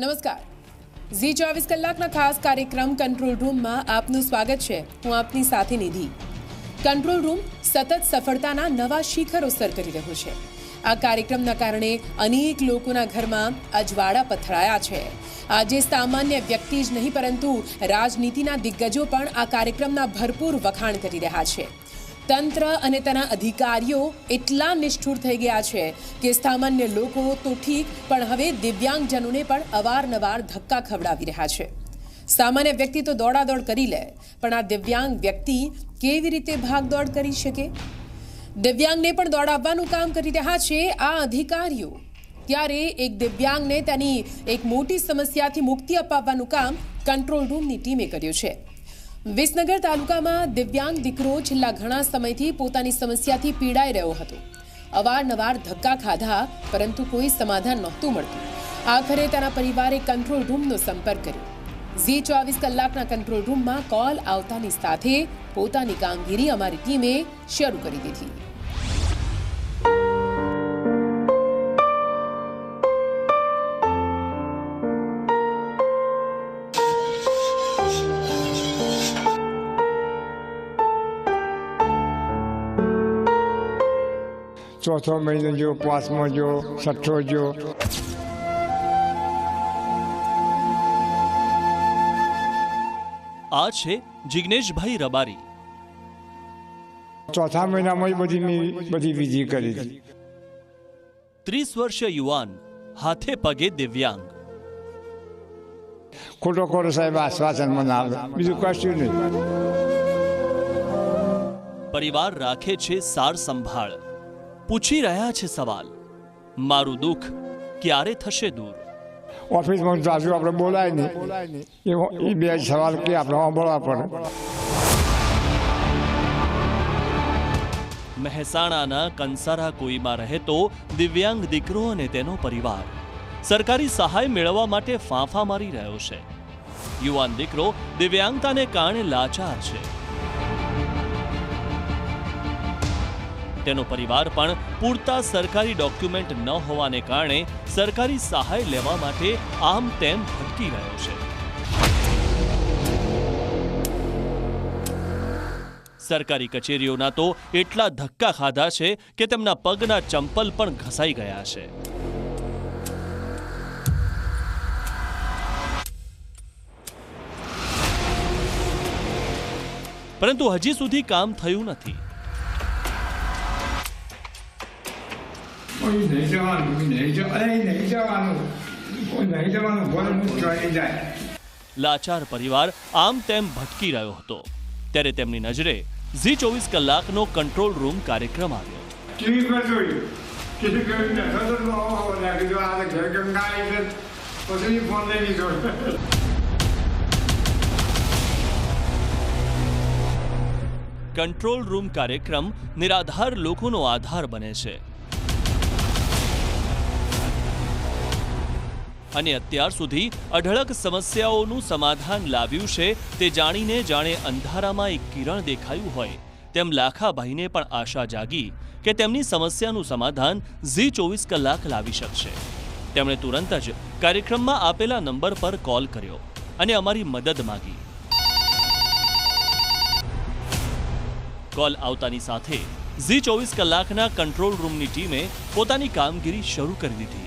નમસ્કાર ઝી 24 કલાકના ખાસ કાર્યક્રમ કંટ્રોલ રૂમમાં આપનું સ્વાગત છે। હું આપની સાથે નિધિ। કંટ્રોલ રૂમ સતત સફળતાના નવા શિખરો સર કરી રહ્યો છે। આ કાર્યક્રમના કારણે અનેક લોકોના ઘરમાં અજવાળા પથરાયા છે। આજે સામાન્ય વ્યક્તિ જ નહીં પરંતુ રાજનીતિના દિગ્ગજો પણ આ કાર્યક્રમના ભરપૂર વખાણ કરી રહ્યા છે। તંત્ર અને તેના અધિકારીઓ એટલા નિષ્ઠુર થઈ ગયા છે કે સામાન્ય લોકો તો ઠીક પણ હવે દિવ્યાંગજનોને પણ અવારનવાર ધક્કા ખવડાવી રહ્યા છે। સામાન્ય વ્યક્તિ તો દોડાદોડ કરી લે પણ આ દિવ્યાંગ વ્યક્તિ કેવી રીતે ભાગદોડ કરી શકે? દિવ્યાંગને પણ દોડાવવાનું કામ કરી રહ્યા છે આ અધિકારીઓ। ત્યારે એક દિવ્યાંગને તેની એક મોટી સમસ્યાથી મુક્તિ અપાવવાનું કામ કંટ્રોલ રૂમની ટીમે કર્યું છે। વિસનગર તાલુકામાં દિવ્યાંગ દીકરો છેલ્લા ઘણા સમયથી પોતાની સમસ્યાથી પીડાઈ રહ્યો હતો। અવારનવાર ધક્કા ખાધા પરંતુ કોઈ સમાધાન નહોતું મળતું। આખરે તેના પરિવારે કંટ્રોલ રૂમનો સંપર્ક કર્યો। ઝી 24 કલાકના કંટ્રોલ રૂમમાં કોલ આવતાની સાથે પોતાની કામગીરી અમારી ટીમે શરૂ કરી દીધી। चौथो महीनो जो, पांचमो जो, छठो जो। આ છે જિગ્નેશભાઈ રબારી। ચોથા મહિનામાં બધી વિધિ કરી। 30 વર્ષીય યુવાન, હાથે પગે દિવ્યાંગ। ખોટો ખોટો સાહેબ આશ્વાસન મને આવે, બીજું કશું નહીં। પરિવાર રાખે છે સાર સંભાળ, પૂછી રહ્યા છે સવાલ, મારું દુઃખ ક્યારે થશે દૂર? ઓફિસમાં જાજુ આપણે બોલાય નહીં, એ બે સવાલ કે આપણે સાંભળવા પડે। મહેસાણાના કંસારા કોઈમાં રહેતો દિવ્યાંગ દીકરો અને તેનો પરિવાર સરકારી સહાય મેળવવા માટે ફાંફા મારી રહ્યો છે। યુવાન દીકરો દિવ્યાંગતાને કારણે લાચાર છે। તેનો પરિવાર પણ પૂરતા સરકારી ડોક્યુમેન્ટ ન હોવાને કારણે સરકારી સહાય લેવા માટે આમ તેમ ભટકી રહ્યો છે। સરકારી કચેરીઓના તો એટલા ધક્કા ખાધા છે કે તેમના પગના ચંપલ પણ ઘસાઈ ગયા છે। પરંતુ હજી સુધી કામ થયું નથી। લાચાર પરિવાર આમ તેમ ભટકી રહ્યો હતો ત્યારે તેમની નજરે ઝી 24 કલાકનો કંટ્રોલ રૂમ કાર્યક્રમ આવ્યો। કંટ્રોલ રૂમ કાર્યક્રમ નિરાધાર લોકોનો આધાર બને છે અને અત્યાર સુધી અઢળક સમસ્યાઓનું સમાધાન લાવ્યું છે તે જાણીને જાણે અંધારામાં એક કિરણ દેખાયું હોય તેમ લાખાભાઈને પણ આશા જાગી કે તેમની સમસ્યાનું સમાધાન ઝી 24 કલાક લાવી શકશે। તેમણે તુરંત જ કાર્યક્રમમાં આપેલા નંબર પર કોલ કર્યો અને અમારી મદદ માંગી। કોલ આવતાની સાથે ઝી 24 કલાકના કંટ્રોલ રૂમની ટીમે પોતાની કામગીરી શરૂ કરી દીધી।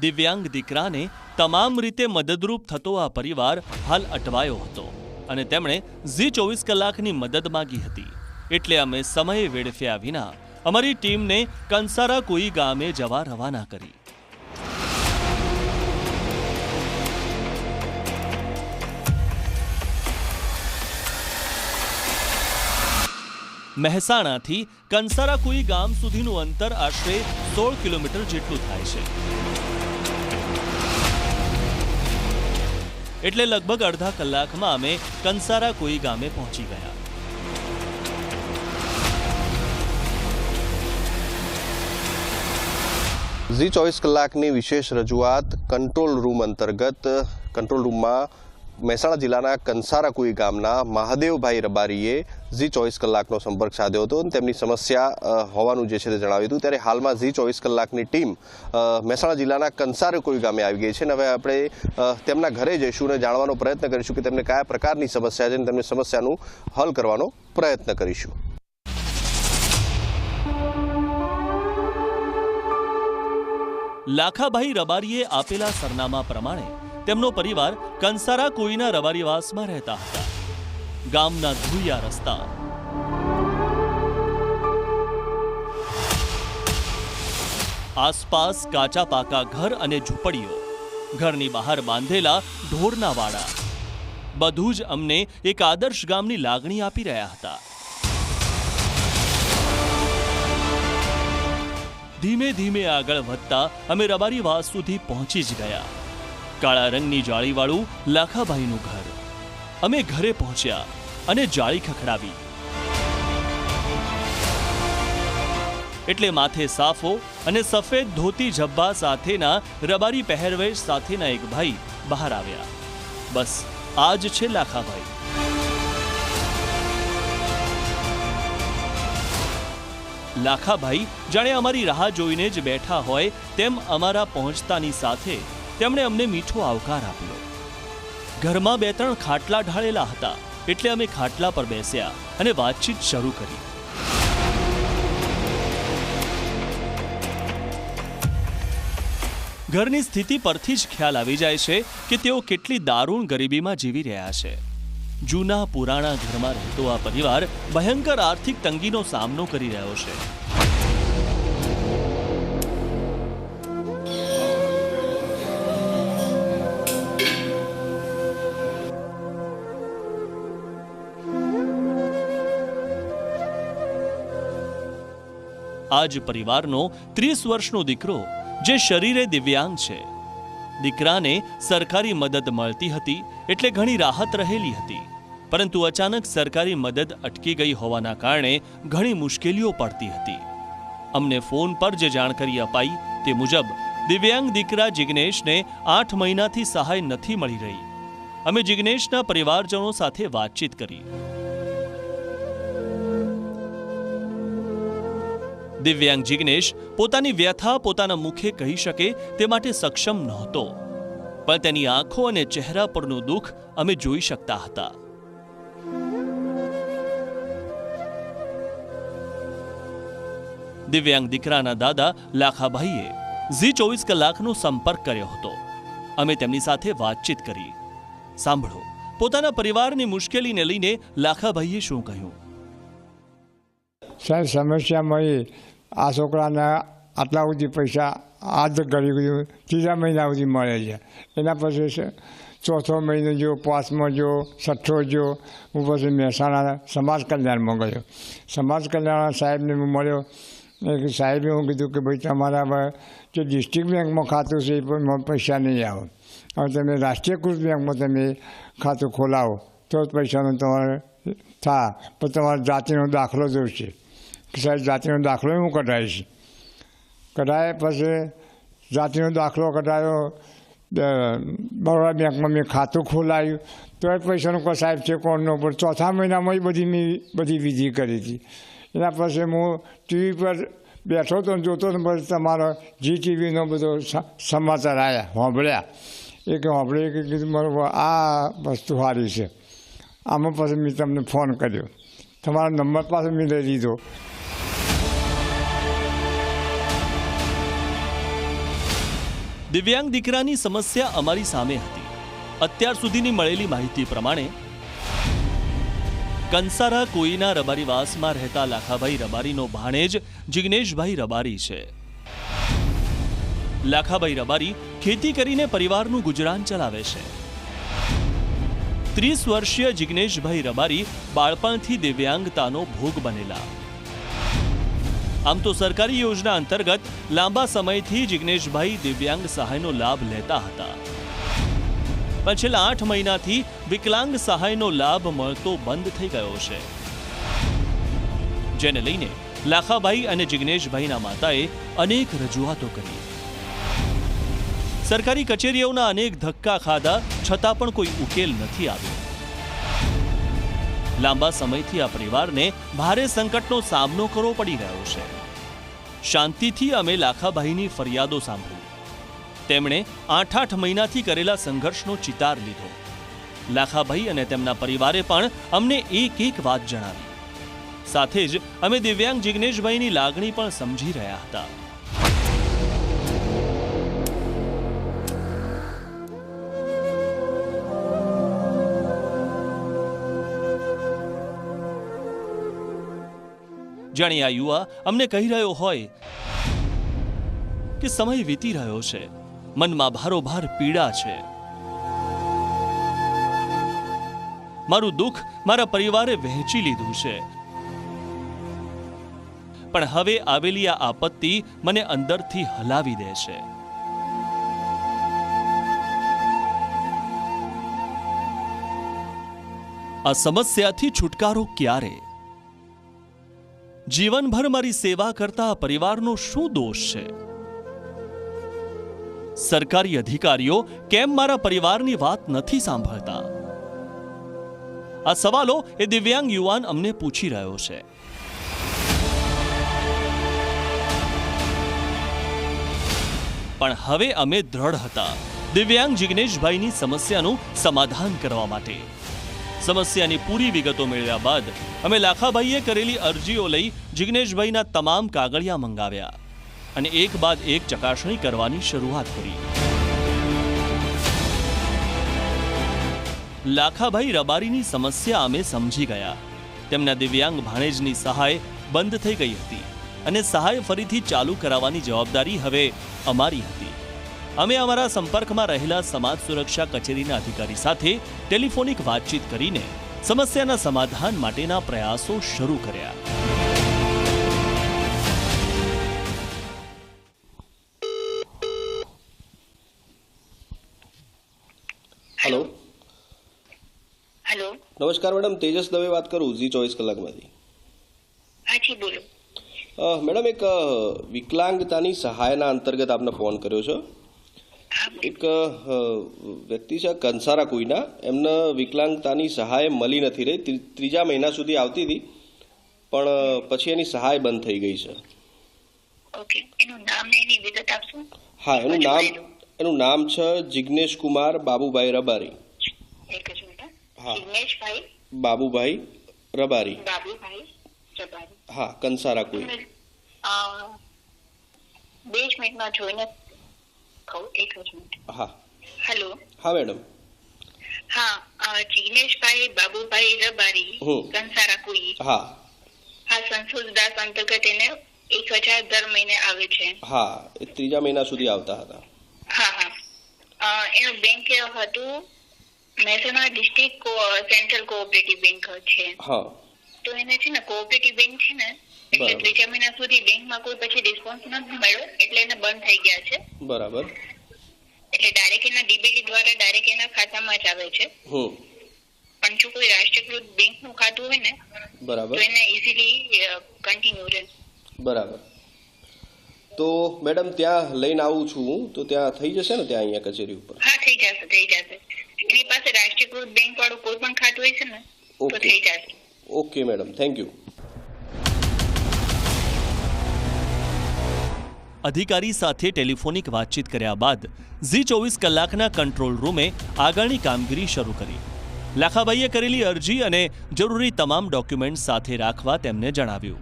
દિવ્યાંગ દીકરાને તમામ રીતે મદદરૂપ થતો આ પરિવાર હાલ અટવાયો હતો અને તેમણે ઝી 24 કલાકની મદદ માંગી હતી। એટલે અમે સમય વેડફ્યા વિના અમારી ટીમને કંસારા કોઈ ગામે જવા રવાના કરી। મહેસાણાથી કંસારા કોઈ ગામ સુધીનું અંતર આશરે 16 કિલોમીટર જેટલું થાય છે। એટલે લગભગ અડધા કલાકમાં અમે કંસારા કોઈ ગામે પહોંચી ગયા। ઝી 24 કલાકની વિશેષ રજૂઆત કંટ્રોલ રૂમ અંતર્ગત કંટ્રોલ રૂમમાં મહેસાણા જિલ્લાના કંસારાકુઈ ગામના મહાદેવભાઈ રબારીએ ઝી 24 કલાકનો સંપર્ક સાધ્યો હતો અને તેમની સમસ્યા હોવાનું જે છે તે જણાવ્યું હતું। ત્યારે હાલમાં ઝી 24 કલાકની ટીમ મહેસાણા જિલ્લાના કંસારાકુઈ ગામે આવી ગઈ છે અને હવે આપણે તેમના ઘરે જઈશું અને જાણવાનો પ્રયત્ન કરીશું કે તેમને કયા પ્રકારની સમસ્યા છે અને તેમની સમસ્યાનું હલ કરવાનો પ્રયત્ન કરીશું। લાખાભાઈ રબારીએ આપેલા સરનામા પ્રમાણે તેમનો પરિવાર કંસારાકુઈના રબારીવાસમાં રહેતા હતા। ગામના ધોળિયા રસ્તા, આસપાસ કાચા પાકા ઘર અને ઝૂંપડીઓ, ઘરની બહાર બાંધેલા ઢોરના વાડા, બધું જ અમને એક આદર્શ ગામની લાગણી આપી રહ્યા હતા। ધીમે ધીમે આગળ વધતા અમે રબારીવાસ સુધી પહોંચી જ ગયા। કાળા રંગની જાળીવાળું લાખાભાઈનું ઘર। અમે ઘરે પહોંચ્યા અને જાળી ખખડાવી એટલે માથે સાફો અને સફેદ ધોતી જબ્બા સાથેના રબારી પહેરવેશ સાથેના એક ભાઈ બહાર આવ્યા। બસ આ જ છે લાખાભાઈ। લાખાભાઈ જાણે અમારી રાહ જોઈને જ બેઠા હોય તેમ અમારા પહોંચતાની સાથે તેમણે અમને મીઠો આવકાર આપ્યો। ઘરમાં 2-3 ખાટલા ઢાળેલા હતા એટલે અમે ખાટલા પર બેસ્યા અને વાતચીત શરૂ કરી। ઘરની સ્થિતિ પરથી જ ખ્યાલ આવી જાય છે કે તેઓ કેટલી દારૂણ ગરીબીમાં જીવી રહ્યા છે। જૂના પુરાણા ઘરમાં રહેતો આ પરિવાર ભયંકર આર્થિક તંગીનો સામનો કરી રહ્યો છે। આ જ પરિવારનો 30 વર્ષનો દીકરો જે શરીરે દિવ્યાંગ છે। દીકરાને સરકારી મદદ મળતી હતી એટલે ઘણી રાહત રહેલી હતી, પરંતુ અચાનક સરકારી મદદ અટકી ગઈ હોવાના કારણે ઘણી મુશ્કેલીઓ પડતી હતી। અમને ફોન પર જે જાણકારી અપાઈ તે મુજબ દિવ્યાંગ દીકરા જિગ્નેશને 8 મહિનાથી સહાય નથી મળી રહી। અમે જિગ્નેશના પરિવારજનો સાથે વાતચીત કરી। દિવ્યાંગ જિગ્નેશ પોતાની વ્યથા પોતાના મુખે કહી શકે તે માટે સક્ષમ નહોતો, પણ તેની આંખો અને ચહેરા પરનું દુઃખ અમે જોઈ શકતા હતા। દિવ્યાંગ દીકરાના દાદા લાખાભાઈએ ઝી 24 કલાકનો સંપર્ક કર્યો હતો। અમે તેમની સાથે વાતચીત કરી। સાંભળો પોતાના પરિવારની મુશ્કેલીને લઈને લાખાભાઈએ શું કહ્યું। સાહેબ, સમસ્યામાં આ છોકરાને આટલા સુધી પૈસા આજ કરી ગયું 3 મહિના સુધી મળે છે। એના પછી 4થો મહિનો જો, 5મો જો, 6થો જો, હું પછી મહેસાણા સમાજ કલ્યાણમાં ગયો। સમાજ કલ્યાણ સાહેબને હું મળ્યો। સાહેબે હું કીધું કે ભાઈ તમારા જે ડિસ્ટ્રિક્ટ બેંકમાં ખાતું છે એ પણ પૈસા નહીં આવે, હવે તમે રાષ્ટ્રીયકૃત બેંકમાં તમે ખાતું ખોલાવો તો જ પૈસાનો તમારે થાય, પણ તમારે જાતિનો દાખલો જોઈશે। સાહેબ, જાતિનો દાખલો હું કઢાવીશ। કઢાય પછી જાતિનો દાખલો કઢાયો, બરોડા બેંકમાં મેં ખાતું ખોલાવ્યું તો એ પૈસાનું કોઈ સાહેબ છે કોણનો, પણ 4થા મહિનામાં બધી વિધિ કરી હતી। એના પછી હું ટીવી પર બેઠો હતો ને જોતો ને પછી તમારો જી ટીવીનો બધો સમાચાર આવ્યા, સાંભળ્યા। એ કે સાંભળે કે કીધું મારું આ વસ્તુ સારી છે। આમાં પછી મેં તમને ફોન કર્યો, તમારો નંબર પાસે મેં લઈ લીધો। દિવ્યાંગ દીકરાની સમસ્યા અમારી સામે હતી। અત્યાર સુધીની મળેલી માહિતી પ્રમાણે કંસારાકુઈના રબારીવાસમાં રહેતા લાખાભાઈ રબારીનો ભાણેજ જિગ્નેશભાઈ રબારી છે। લાખાભાઈ રબારી ખેતી કરીને પરિવારનું ગુજરાન ચલાવે છે। 30 વર્ષીય જિગ્નેશભાઈ રબારી બાળપણથી દિવ્યાંગતાનો ભોગ બનેલા। આમ તો સરકારી યોજના અંતર્ગત લાંબા સમયથી જિગ્નેશભાઈ દિવ્યાંગ સહાયનો લાભ લેતા હતા, પણ છેલ્લા 8 મહિનાથી વિકલાંગ સહાયનો લાભ મળતો બંધ થઈ ગયો છે, જેને લઈને લાખાભાઈ અને જિગ્નેશભાઈના માતાએ અનેક રજૂઆતો કરી। સરકારી કચેરીઓના અનેક ધક્કા ખાધા છતાં પણ કોઈ ઉકેલ નથી આવ્યો. લાંબા સમયથી આ પરિવારને ભારે સંકટનો સામનો કરવો પડી રહ્યો છે. શાંતિથી અમે લાખાભાઈની ફરિયાદો સાંભળી. તેમણે 8 મહિનાથી કરેલા સંઘર્ષનો ચિતાર લીધો. લાખાભાઈ અને તેમના પરિવારે પણ અમને એક વાત જણાવી. સાથે જ અમે દિવ્યાંગ જિગ્નેશભાઈની લાગણી પણ સમજી રહ્યા હતા. જાણે આ યુવા અમને કહી રહ્યો હોય કે સમય વીતી રહ્યો છે, મનમાં ભારોભાર પીડા છે. મારું દુઃખ મારા પરિવારે વહેંચી લીધું છે, પણ હવે આવેલી આ આપત્તિ મને અંદરથી હલાવી દે છે. આ સમસ્યાથી છુટકારો ક્યારે? જીવનભર મારી સેવા કરતા પરિવારનો શું દોષ છે? સરકારી અધિકારીઓ કેમ મારા પરિવારની વાત નથી સાંભળતા? આ સવાલો એ દિવ્યાંગ યુવાન અમને પૂછી રહ્યો છે. પણ હવે અમે દ્રઢ હતા દિવ્યાંગ જિગ્નેશભાઈની સમસ્યાનું સમાધાન કરવા માટે. સમસ્યાની પૂરી વિગતો મેળવ્યા બાદ અમે લાખાભાઈએ કરેલી અરજીઓ લઈ જિગ્નેશભાઈના તમામ કાગળિયા મંગાવ્યા અને એક બાદ એક ચકાસણી કરવાની શરૂઆત કરી. લાખાભાઈ રબારીની સમસ્યા અમે સમજી ગયા. તેમના દિવ્યાંગ ભાણેજની સહાય બંધ થઈ ગઈ હતી અને સહાય ફરીથી ચાલુ કરાવવાની જવાબદારી હવે અમારી હતી. અમે અમારા સંપર્કમાં રહેલા સમાજ સુરક્ષા કચેરીના અધિકારી સાથે ટેલિફોનિક વાતચીત કરીને સમસ્યાના સમાધાન માટેના પ્રયાસો શરૂ કર્યા. હેલો. હેલો. નમસ્કાર મેડમ, તેજસ દવે વાત કરું ઝી 24 કલાકમાંથી. હાજી બોલો. મેડમ, એક વિકલાંગતાની સહાયના અંતર્ગત આપને ફોન કર્યો છે. એક વ્યક્તિ છે કંસારા કોઈના, એમને વિકલાંગતાની સહાય મળી નથી રહી. 3 મહિના સુધી આવતી હતી, પણ પછી એની સહાય બંધ થઈ ગઈ છે. ઓકે, એનું નામ ને એની વિગત આપશો? હા, એનું નામ છે જિગ્નેશ કુમાર બાબુભાઈ રબારી. એક જ મિનિટ. હા, જિગ્નેશભાઈ બાબુભાઈ રબારી. બાબુભાઈ રબારી. હા, કંસારા કોઈ. 2 મિનિટમાં જોઈને કહું. એક જ મિનિટ. હા. હેલો. હા મેડમ. હા, જિગ્નેશભાઈ બાબુભાઈ રબારી, કંસારા કોઈ. હા. હા, સંસદ દાસ અંતર્ગત એને 1000 દર મહિને આવે છે. હા, એ 3 મહિના સુધી આવતા હતા. હા હા. એનું બેંક હતું Mehsana district central cooperative bank છે. હા. તો એને છે ને કોઓપરેટિવ બેંક છે ને, એટલે 3 મહિના સુધી બેંકમાં કોઈ પછી રિસ્પોન્સ નથી મળ્યો, એટલે એને બંધ થઈ ગયા છે. બરાબર. એટલે ડાયરેક્ટ એના ડીબીટી દ્વારા ડાયરેક્ટ એના ખાતામાં જ આવે છે. પણ જો કોઈ રાષ્ટ્રીયકૃત બેંકનું ખાતું હોય ને, બરાબર, તો એને ઇઝીલી કન્ટિન્યુ રહે. બરાબર. તો મેડમ, ત્યાં લઈને આવું છું હું, તો ત્યાં થઈ જશે ને? ત્યાં અહીંયા કચેરી ઉપર? હા, થઈ જશે, થઈ જશે. એની પાસે રાષ્ટ્રીયકૃત બેંક વાળું કોઈ પણ ખાતું હોય છે ને, તો થઈ જશે. Okay madam, thank you. અધિકારી સાથે ટેલિફોનિક વાતચીત કર્યા બાદ ઝી 24 કલાકના કંટ્રોલ રૂમે આગળની કામગીરી શરૂ કરી. લાખાભાઈએ કરેલી અરજી અને જરૂરી તમામ ડોક્યુમેન્ટ સાથે રાખવા તેમને જણાવ્યું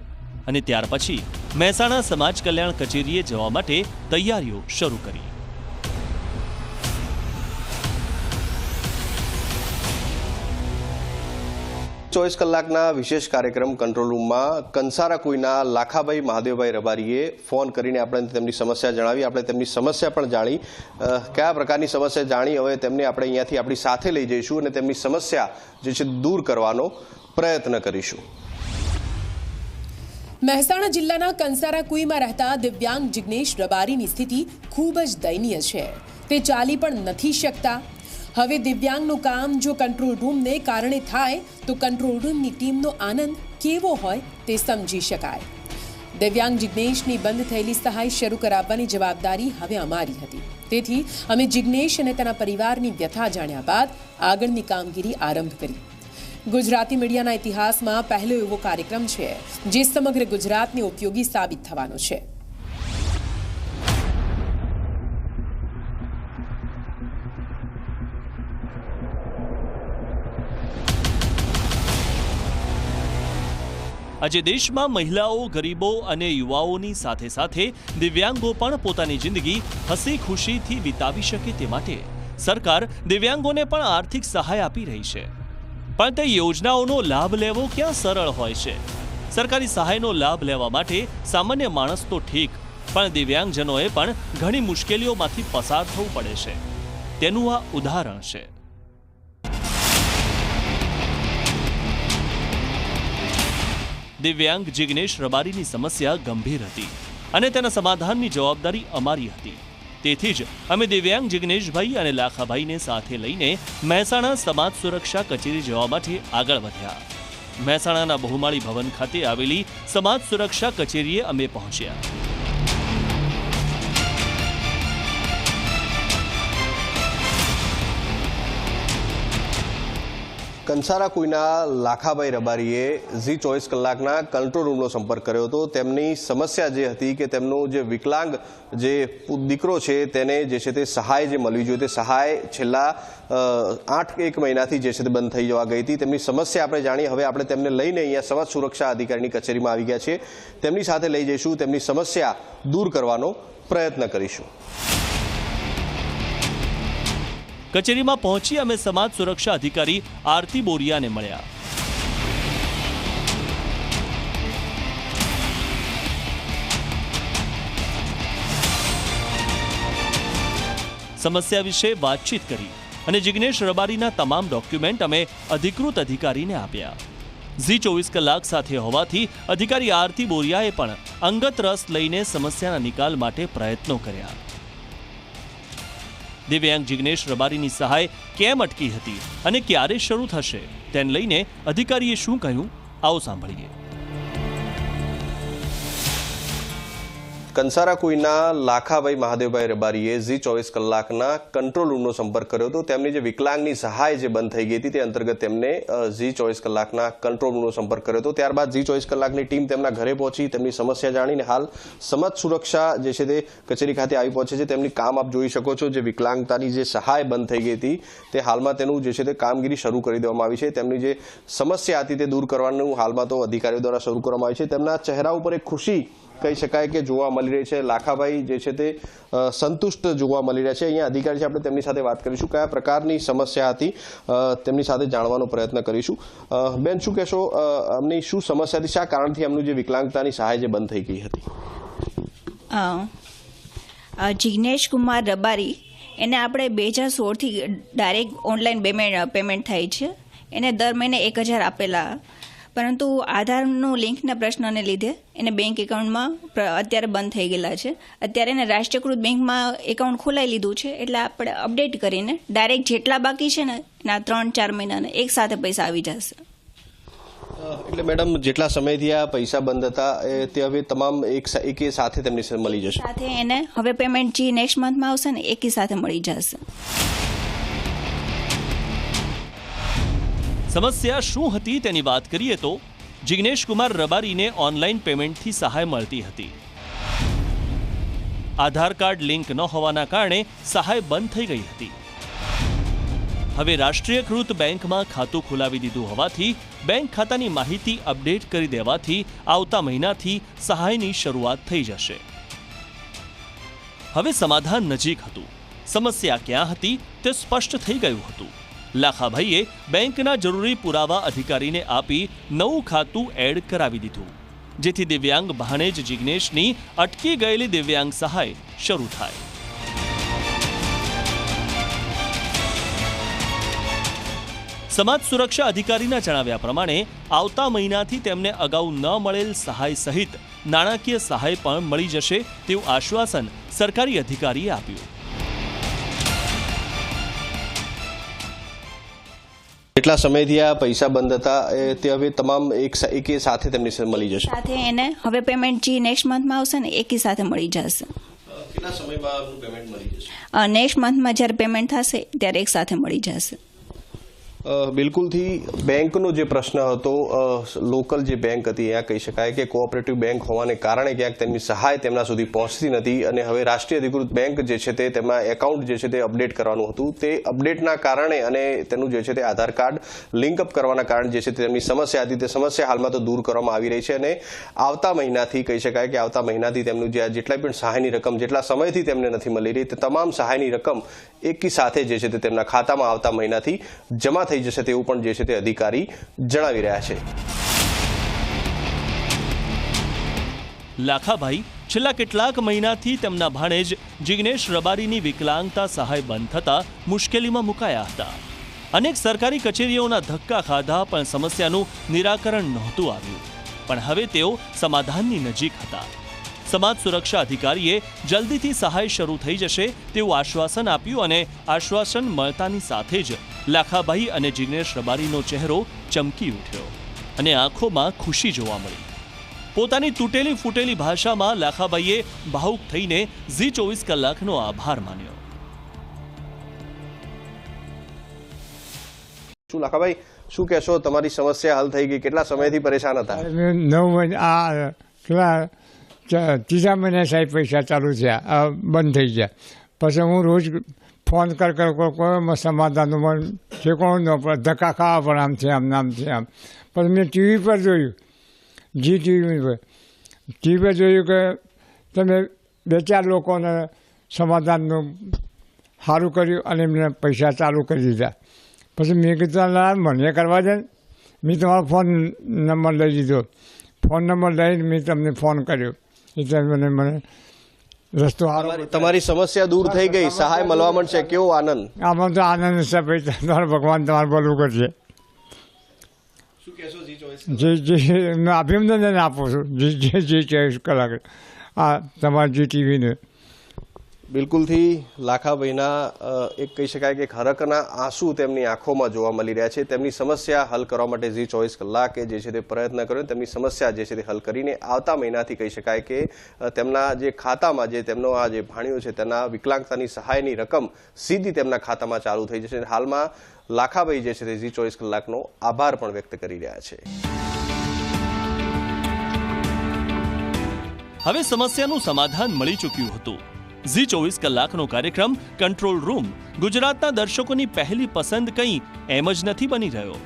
અને ત્યાર પછી મહેસાણા સમાજ કલ્યાણ કચેરીએ જવા માટે તૈયારીઓ શરૂ કરી. 24 કલાકના વિશેષ કાર્યક્રમ કંટ્રોલ રૂમમાં કંસારા કોઈના લાખાભાઈ મહાદેવભાઈ રબારીએ ફોન કરીને આપણે તેમની સમસ્યા જણાવી. આપણે તેમની સમસ્યા પણ જાણી, કયા પ્રકારની સમસ્યા જાણી. હવે તેમને આપણે અહીંયાથી આપણી સાથે લઈ જઈશું અને તેમની સમસ્યા જે છે દૂર કરવાનો પ્રયત્ન કરીશું. મહેસાણા જિલ્લાના કંસારા કુઈમાં રહેતા દિવ્યાંગ જિગ્નેશ રબારીની સ્થિતિ ખૂબ જ દયનીય છે. તે ચાલી પણ નથી શકતા. હવે દિવ્યાંગનું કામ જો કંટ્રોલ રૂમને કારણે થાય તો કંટ્રોલ રૂમની ટીમનો આનંદ કેવો હોય તે સમજી શકાય. દિવ્યાંગ જિજ્ઞેશની બંધ થયેલી સહાય શરૂ કરાવવાની જવાબદારી હવે અમારી હતી. તેથી અમે જિજ્ઞેશ અને તેના પરિવારની વ્યથા જાણ્યા બાદ આગળની કામગીરી આરંભ કરી. ગુજરાતી મીડિયાના ઇતિહાસમાં પહેલો એવો કાર્યક્રમ છે જે સમગ્ર ગુજરાતને ઉપયોગી સાબિત થવાનો છે. આજે દેશમાં મહિલાઓ, ગરીબો અને યુવાઓની સાથે સાથે દિવ્યાંગો પણ પોતાની જિંદગી હસી ખુશીથી વિતાવી શકે તે માટે સરકાર દિવ્યાંગોને પણ આર્થિક સહાય આપી રહી છે. પણ તે યોજનાઓનો લાભ લેવો ક્યાં સરળ હોય છે? સરકારી સહાયનો લાભ લેવા માટે સામાન્ય માણસ તો ઠીક, પણ દિવ્યાંગજનોએ પણ ઘણી મુશ્કેલીઓમાંથી પસાર થવું પડે છે. તેનું આ ઉદાહરણ છે. દિવ્યાંગ જિજ્ઞેશ રબારીની સમસ્યા ગંભીર હતી અને તેના સમાધાનની જવાબદારી અમારી હતી. તેથી જ અમે દિવ્યાંગ જિજ્ઞેશભાઈ અને લાખાભાઈને સાથે લઈને મહેસાણા સમાજ સુરક્ષા કચેરી જવા માટે આગળ વધ્યા. મહેસાણાના બહુમાળી ભવન ખાતે આવેલી સમાજ સુરક્ષા કચેરીએ અમે પહોંચ્યા. કંસારા કુઈના લાખાભાઈ રબારીએ ઝી 24 કલાકના કંટ્રોલ રૂમનો સંપર્ક કર્યો હતો. તેમની સમસ્યા જે હતી કે તેમનો જે વિકલાંગ જે દીકરો છે તેને જે છે તે સહાય જે મળવી જોઈએ તે સહાય છેલ્લા 8 મહિનાથી જે છે તે બંધ થઈ જવા ગઈ હતી. તેમની સમસ્યા આપણે જાણીએ. હવે આપણે તેમને લઈને અહીંયા સમાજ સુરક્ષા અધિકારીની કચેરીમાં આવી ગયા છીએ. તેમની સાથે લઈ જઈશું, તેમની સમસ્યા દૂર કરવાનો પ્રયત્ન કરીશું. કચેરીમાં પહોંચી અમે સમાજ સુરક્ષા અધિકારી આરતી બોરિયાને મળ્યા. સમસ્યા વિશે વાતચીત કરી અને જિજ્ઞેશ રબારીના તમામ ડોક્યુમેન્ટ અમે અધિકૃત અધિકારીને આપ્યા. ઝી 24 કલાક સાથે હોવાથી અધિકારી આરતી બોરિયાએ પણ અંગત રસ લઈને સમસ્યાના નિકાલ માટે પ્રયત્નો કર્યા. દિવ્યાંગ જિજ્ઞેશ રબારીની સહાય કેમ અટકી હતી અને ક્યારે શરૂ થશે તેને લઈને અધિકારીએ શું કહ્યું, આવો સાંભળીએ. કંસારા કુઈના લાખાભાઈ મહાદેવભાઈ રબારીએ ઝી 24 કલાકના કંટ્રોલ રૂમનો સંપર્ક કર્યો હતો. તેમની જે વિકલાંગની સહાય જે બંધ થઈ ગઈ હતી તે અંતર્ગત તેમને ઝી 24 કલાકના કંટ્રોલ રૂમનો સંપર્ક કર્યો હતો. ત્યારબાદ ઝી 24 કલાકની ટીમ તેમના ઘરે પહોંચી, તેમની સમસ્યા જાણીને હાલ સમાજ સુરક્ષા જે છે તે કચેરી ખાતે આવી પહોંચે છે. તેમની કામ આપ જોઈ શકો છો. જે વિકલાંગતાની જે સહાય બંધ થઈ ગઈ હતી તે હાલમાં તેનું જે છે તે કામગીરી શરૂ કરી દેવામાં આવી છે. તેમની જે સમસ્યા હતી તે દૂર કરવાનું હાલમાં તો અધિકારીઓ દ્વારા શરૂ કરવામાં આવી છે. તેમના ચહેરા ઉપર એક ખુશી કહી શકાય કે જોવા મળી રહી છે. લાખાભાઈ જે છે તે સંતુષ્ટ જોવા મળી રહ્યા છે. અહીંયા અધિકારી છે, આપણે તેમની સાથે વાત કરીશું. કયા પ્રકારની સમસ્યા હતી તેમની સાથે જાણવાનો પ્રયત્ન કરીશું. બેન, શું કહેશો, અમની શું સમસ્યા હતી, શા કારણથી એમનું જે વિકલાંગતાની સહાય જે બંધ થઈ ગઈ હતી? જિજ્ઞેશ કુમાર રબારી એને આપણે 2016થી ડાયરેક્ટ ઓનલાઈન પેમેન્ટ થાય છે. એને દર મહિને 1000 આપેલા, પરંતુ આધારનું લિંકના પ્રશ્નને લીધે એને બેંક એકાઉન્ટમાં અત્યારે બંધ થઈ ગયેલા છે. અત્યારે એને રાષ્ટ્રીયકૃત બેંકમાં એકાઉન્ટ ખોલાવી લીધું છે, એટલે આપણે અપડેટ કરીને ડાયરેક્ટ જેટલા બાકી છે ને એના 3-4 મહિનાના એક સાથે પૈસા આવી જશે. એટલે મેડમ, જેટલા સમયથી આ પૈસા બંધ હતા તે હવે તમામ એક સાથે તેમની મળી જશે. સાથે એને હવે પેમેન્ટ જે નેક્સ્ટ મંથમાં આવશે ને એકી સાથે મળી જશે. સમસ્યા શું હતી તેની વાત કરીએ તો જિજ્ઞેશ કુમાર રબારીને ઓનલાઈન પેમેન્ટથી સહાય મળતી હતી. આધાર કાર્ડ લિંક ન હોવાના કારણે સહાય બંધ થઈ ગઈ હતી. હવે રાષ્ટ્રીયકૃત બેંકમાં ખાતું ખોલાવી દીધું હોવાથી બેંક ખાતાની માહિતી અપડેટ કરી દેવાથી આવતા મહિનાથી સહાયની શરૂઆત થઈ જશે. હવે સમાધાન નજીક હતું. સમસ્યા ક્યાં હતી તે સ્પષ્ટ થઈ ગયું હતું. લાખાભાઈએ બેંકના જરૂરી પુરાવા અધિકારીને આપી નવું ખાતું એડ કરાવી દીધું, જેથી દિવ્યાંગ ભાણેજ જિજ્ઞેશની અટકી ગયેલી દિવ્યાંગ સહાય શરૂ થાય. સમાજ સુરક્ષા અધિકારીના જણાવ્યા પ્રમાણે આવતા મહિનાથી તેમને અગાઉ ન મળેલ સહાય સહિત નાણાકીય સહાય પણ મળી જશે તેવું આશ્વાસન સરકારી અધિકારીએ આપ્યું. કેટલા સમયથી આ પૈસા બંધ હતા તે હવે તમામ એક સાથે તેમની મળી જશે? સાથે એને હવે પેમેન્ટ જે નેક્સ્ટ મંથમાં આવશે ને એકી સાથે મળી જશે. કેટલા સમયમાં પેમેન્ટ મળી જશે? નેક્સ્ટ મંથમાં જ્યારે પેમેન્ટ થશે ત્યારે એક સાથે મળી જશે. બિલકુલથી બેંકનો જે પ્રશ્ન હતો, લોકલ જે બેંક હતી ત્યાં કહી શકાય કે કોઓપરેટિવ બેંક હોવાને કારણે ક્યાંક તેમની સહાય તેમના સુધી પહોંચતી નથી અને હવે રાષ્ટ્રીય અધિકૃત બેંક જે છે તે તેમાં એકાઉન્ટ જે છે તે અપડેટ કરવાનું હતું. તે અપડેટના કારણે અને તેનું જે છે તે આધાર કાર્ડ લિંકઅપ કરવાના કારણે જે છે તેમની સમસ્યા હતી તે સમસ્યા હાલમાં તો દૂર કરવામાં આવી રહી છે અને આવતા મહિનાથી કહી શકાય કે આવતા મહિનાથી તેમનું જે જેટલા પણ સહાયની રકમ જેટલા સમયથી તેમને નથી મળી રહી તે તમામ સહાયની રકમ એકી સાથે જે છે તે તેમના ખાતામાં આવતા મહિનાથી જમા થઈ જશે તેવું પણ જે છે તે અધિકારી જણાવી રહ્યા છે. લાખાભાઈ છેલ્લા કેટલાક મહિનાથી તેમના ભાણેજ જિગ્નેશ રબારીની વિકલાંગતા સહાય બંધ થતા મુશ્કેલીમાં મુકાયા હતા. અનેક સરકારી કચેરીઓના ધક્કા ખાધા પણ સમસ્યાનું નિરાકરણ નહોતું આવ્યું. પણ હવે તેઓ સમાધાનની નજીક હતા. સમાજ સુરક્ષા અધિકારીએ જલ્દીથી સહાય શરૂ થઈ જશે તેવું આશ્વાસન આપ્યું અને આશ્વાસન મળતાની સાથે જ લાખાભાઈ અને જિગ્નેશ રબારીનો ચહેરો ચમકી ઉઠ્યો અને આંખોમાં ખુશી જોવા મળી. પોતાની તૂટેલી ફૂટેલી ભાષામાં લાખાભાઈએ ભાવુક થઈને ઝી 24 કલાકનો આભાર માન્યો. શું લાખાભાઈ, શું કહેશો? તમારી સમસ્યા હલ થઈ ગઈ, કેટલા સમયથી પરેશાન હતા? 9 ત્રીજા મહિને સાહેબ પૈસા ચાલુ થયા, બંધ થઈ ગયા. પછી હું રોજ ફોન કોઈ સમાધાન છે કોણ ધક્કા ખાવા પડે આમથી આમ. પછી મેં ટીવી પર જોયું, ટીવી પર જોયું કે તમે 2-4 લોકોને સમાધાનનું સારું કર્યું અને એમને પૈસા ચાલુ કરી દીધા. પછી મેં કીધું મને કરવા દે. મેં તમારો ફોન નંબર લઈ લીધો. ફોન નંબર લઈને મેં તમને ફોન કર્યો. એટલે મને રસ્તો તમારી સમસ્યા દૂર થઈ ગઈ, સહાય મળવા મળશે, કેવો આનંદ? આમાં તો આનંદ છે ભાઈ, તમારું ભગવાન તમારું ભલું કરશે. જે અભિનંદન આપું છું જે 24 કલાક આ તમારા જે ટીવીને. બિલકુલથી લાખાભાઈના એક કહી શકાય કે હરકના આંસુ તેમની આંખોમાં જોવા મળી રહ્યા છે. તેમની સમસ્યા હલ કરવા માટે ઝી 24 કલાકે જે છે તે પ્રયત્ન કર્યો. તેમની સમસ્યા જે છે તે હલ કરીને આવતા મહિનાથી કહી શકાય કે તેમના જે ખાતામાં જે તેમનો આ જે ભાણિયો છે તેના વિકલાંગતાની સહાયની રકમ સીધી તેમના ખાતામાં ચાલુ થઈ જશે. હાલમાં લાખાભાઈ જે છે તે ઝી 24 કલાકનો આભાર પણ વ્યક્ત કરી રહ્યા છે. હવે સમસ્યાનું સમાધાન મળી ચૂક્યું હતું. ઝી 24 કલાકનો કાર્યક્રમ કંટ્રોલ રૂમ ગુજરાતના દર્શકોની પહેલી પસંદ કંઈ એમ જ નથી બની રહ્યો.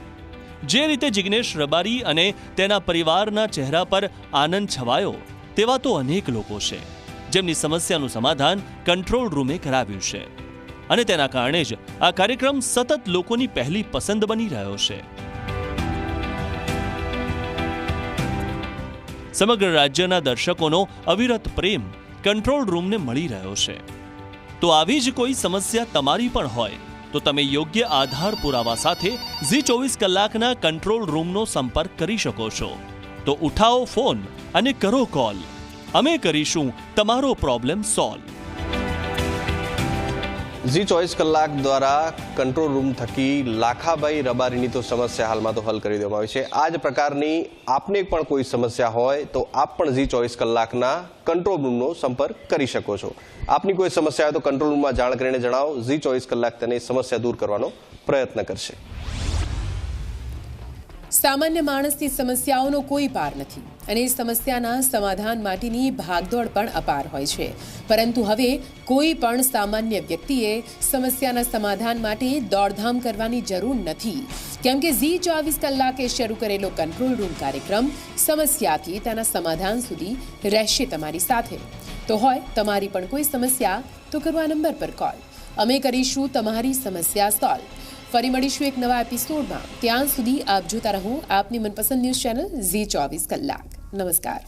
જે રીતે જિગ્નેશ રબારી અને તેના પરિવારના ચહેરા પર આનંદ છવાયો તેવા તો અનેક લોકો છે જેમની સમસ્યાનું સમાધાન કંટ્રોલ રૂમે કરાવ્યું છે અને તેના કારણે જ આ કાર્યક્રમ સતત લોકોની પહેલી પસંદ બની રહ્યો છે. સમગ્ર રાજ્યના દર્શકોનો અવિરત પ્રેમ કંટ્રોલ રૂમને મળી રહ્યો છે. તો આવી જ કોઈ સમસ્યા તમારી પણ હોય તો તમે યોગ્ય આધાર પુરાવા સાથે ઝી 24 કલાકના કંટ્રોલ રૂમનો સંપર્ક કરી શકો છો. તો ઉઠાવો ફોન અને કરો કોલ. અમે કરીશું તમારો પ્રોબ્લેમ સોલ્વ. ઝી 24 કલાક દ્વારા કંટ્રોલ રૂમ થકી લાખાભાઈ રબારીની તો સમસ્યા હાલમાં તો હલ કરી દેવામાં આવી છે. આ જ પ્રકારની આપને પણ કોઈ સમસ્યા હોય તો આપ પણ ઝી 24 કલાકના કંટ્રોલ રૂમનો સંપર્ક કરી શકો છો. આપની કોઈ સમસ્યા હોય તો કંટ્રોલ રૂમમાં જાણ કરીને જણાવો. ઝી 24 કલાક તેની સમસ્યા દૂર કરવાનો પ્રયત્ન કરશે. સામાન્ય માણસની સમસ્યાઓનો કોઈ પાર નથી અને સમસ્યાના સમાધાન માટેની ભાગદોડ પણ અપાર હોય છે. પરંતુ હવે કોઈ પણ સામાન્ય વ્યક્તિએ સમસ્યાના સમાધાન માટે દોડધામ કરવાની જરૂર નથી, કેમ કે ઝી 24 કલાકે શરૂ કરેલો કંટ્રોલ રૂમ કાર્યક્રમ સમસ્યાથી તેના સમાધાન સુધી રહેશે તમારી સાથે. તો હોય તમારી પણ કોઈ સમસ્યા તો કરો આ નંબર પર કોલ. અમે કરીશું તમારી સમસ્યા સોલ્વ. ફરી મળીશું એક નવા એપિસોડમાં. ત્યાં સુધી આપ જોતા રહો આપની મનપસંદ ન્યૂઝ ચેનલ ઝી 24 કલાક. નમસ્કાર.